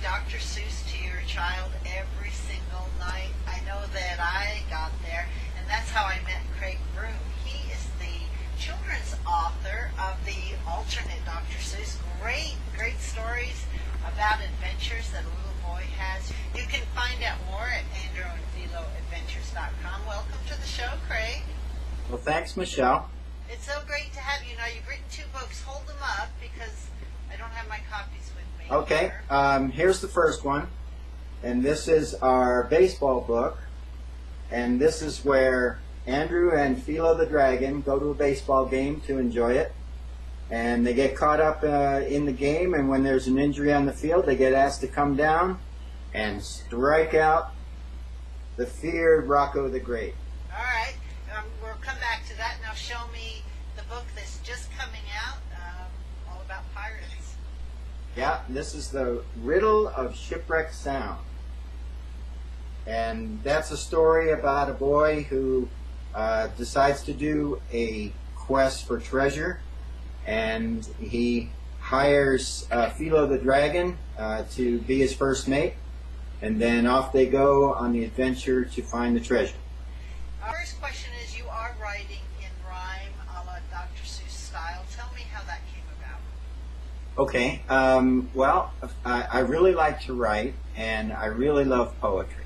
Dr. Seuss to your child every single night? I know that I got there, and that's how I met Craig Vroom. He is the children's author of the alternate Dr. Seuss. Great stories about adventures that a little boy has. You can find out more at andrewandpheeloadventures.com. Welcome to the show, Craig. Well, thanks, Michelle. It's so great to have you. Now, you've written 2 books. Hold them up because I don't have my copies with me. Okay, here's the first one. And this is our baseball book. And this is where Andrew and Feelo the dragon go to a baseball game to enjoy it. And they get caught up in the game, and when there's an injury on the field, they get asked to come down and strike out the feared Rocco the Great. All right. We'll come back to that. Now show me the book that's just coming out, all about pirates. Yeah, this is the Riddle of Shipwreck Sound. And that's a story about a boy who decides to do a quest for treasure. And he hires Feelo the dragon to be his first mate. And then off they go on the adventure to find the treasure. Our first question is, you are writing in rhyme a la Dr. Seuss style. Tell me how that came about. Okay, well, I really like to write, and I really love poetry.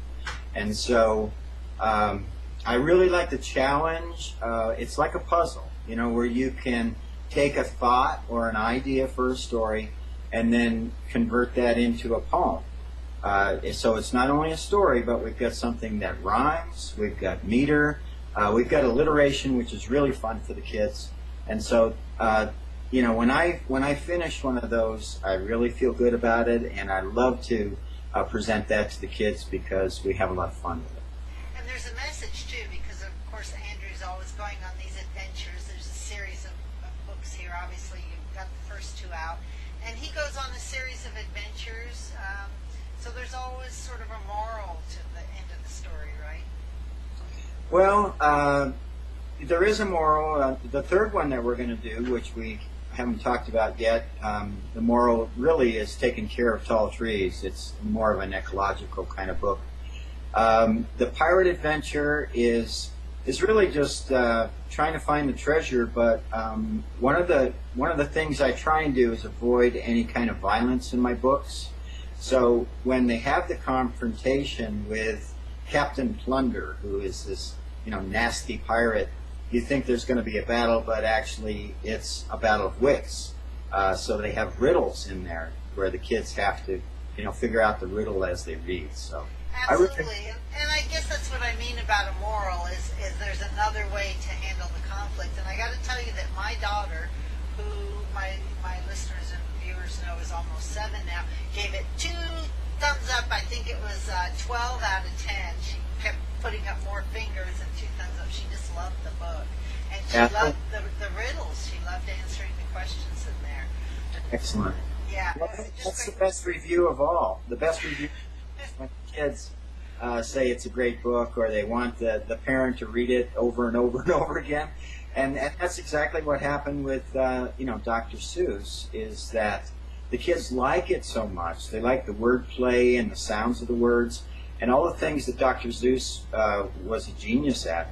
And so I really like the challenge. It's like a puzzle, you know, where you can take a thought or an idea for a story and then convert that into a poem. So it's not only a story, but we've got something that rhymes, we've got meter, we've got alliteration, which is really fun for the kids. And so, you know, when I finish one of those, I really feel good about it, and I love to present that to the kids because we have a lot of fun with it. And there's a message, too, because, of course, Andrew's always going on these adventures. There's a series of books here. Obviously, you've got the first 2 out. And he goes on a series of adventures. So there's always sort of a moral to the end of the story, right? Well, there is a moral. The third one that we're going to do, which we haven't talked about yet, the moral really is taking care of tall trees. It's more of an ecological kind of book. The pirate adventure is really just trying to find the treasure, but one of the things I try and do is avoid any kind of violence in my books. So when they have the confrontation with Captain Plunder, who is this, you know, nasty pirate, you think there's going to be a battle, but actually it's a battle of wits. So they have riddles in there where the kids have to, you know, figure out the riddle as they read. So absolutely, and I guess that's what I mean about a moral is there's another way to handle the conflict. And I got to tell you that my daughter, who my listeners and viewers know is almost 7 now, gave it 2 thumbs up. I think it was 12 out of 10. She kept putting up more fingers and 2 thumbs up. She just loved the book, and she loved the riddles. She loved answering the questions in there. Excellent. Yeah, well, that's the best review of all. The best review when kids say it's a great book, or they want the parent to read it over and over and over again. And that's exactly what happened with you know, Dr. Seuss, is that the kids like it so much. They like the wordplay and the sounds of the words and all the things that Dr. Seuss was a genius at.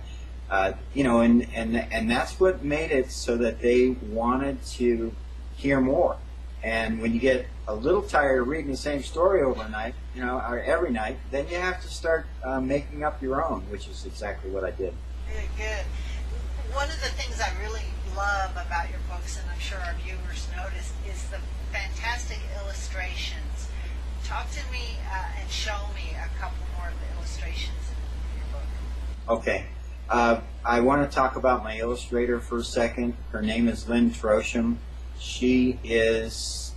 You know, and that's what made it so that they wanted to hear more. And when you get a little tired of reading the same story overnight, you know, or every night, then you have to start making up your own, which is exactly what I did. Good. One of the things I really love about your books, and I'm sure our viewers noticed, is the fantastic illustrations. Talk to me and show me a couple more of the illustrations in your book. Okay. I want to talk about my illustrator for a second. Her name is Lynn Trosham. She is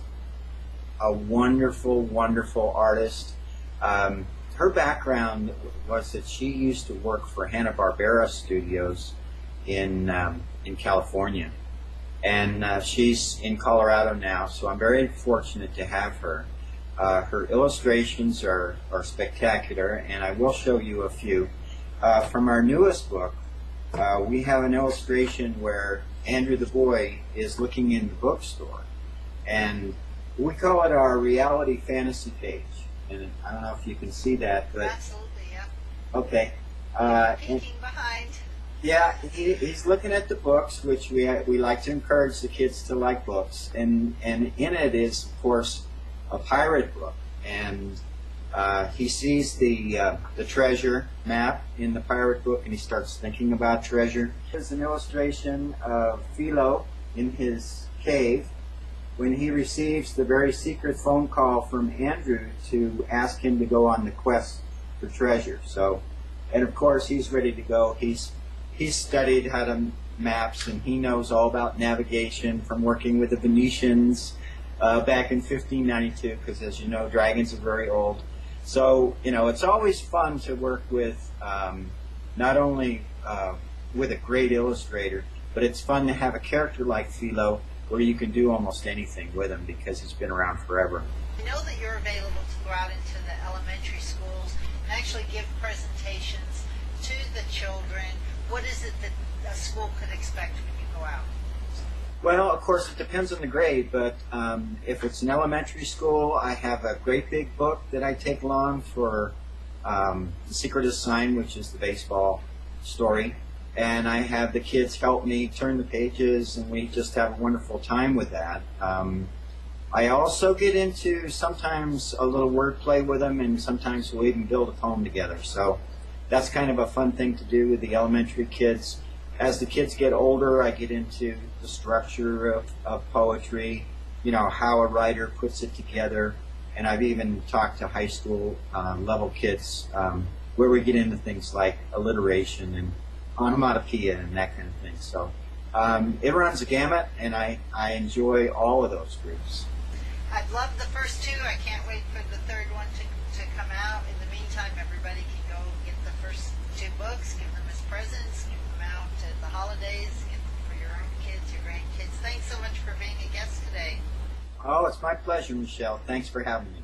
a wonderful, wonderful artist. Her background was that she used to work for Hanna-Barbera Studios in California, and she's in Colorado now, so I'm very fortunate to have her. Her illustrations are spectacular, and I will show you a few. From our newest book, we have an illustration where Andrew the boy is looking in the bookstore, and We call it our reality fantasy page, and I don't know if you can see that, but Absolutely, yeah. okay. And, Peeking behind. yeah, he's looking at the books, which we like to encourage the kids to like books, and in it is, of course, a pirate book, and he sees the treasure map in the pirate book, and he starts thinking about treasure. There's an illustration of Feelo in his cave when he receives the very secret phone call from Andrew to ask him to go on the quest for treasure. So, and of course, he's ready to go. He's studied how to maps, and he knows all about navigation from working with the Venetians back in 1592, because as you know, dragons are very old. So, you know, it's always fun to work with not only with a great illustrator, but it's fun to have a character like Feelo where you can do almost anything with him because he's been around forever. I know that you're available to go out into the elementary schools and actually give presentations to the children. What is it that a school could expect when you go out? Well, of course, it depends on the grade, but if it's an elementary school, I have a great big book that I take along for The Secret of the Sign, which is the baseball story. And I have the kids help me turn the pages, and we just have a wonderful time with that. I also get into sometimes a little wordplay with them, and sometimes we'll even build a poem together. So that's kind of a fun thing to do with the elementary kids. As the kids get older, I get into the structure of poetry, you know, how a writer puts it together. And I've even talked to high school level kids where we get into things like alliteration and onomatopoeia and that kind of thing. So it runs a gamut, and I enjoy all of those groups. I've loved the first two. I can't wait for the third one to come out. In the meantime, everybody can go get the first two books, give them as presents, give them out at the holidays, get them for your own kids, your grandkids. Thanks so much for being a guest today. Oh, it's my pleasure, Michelle. Thanks for having me.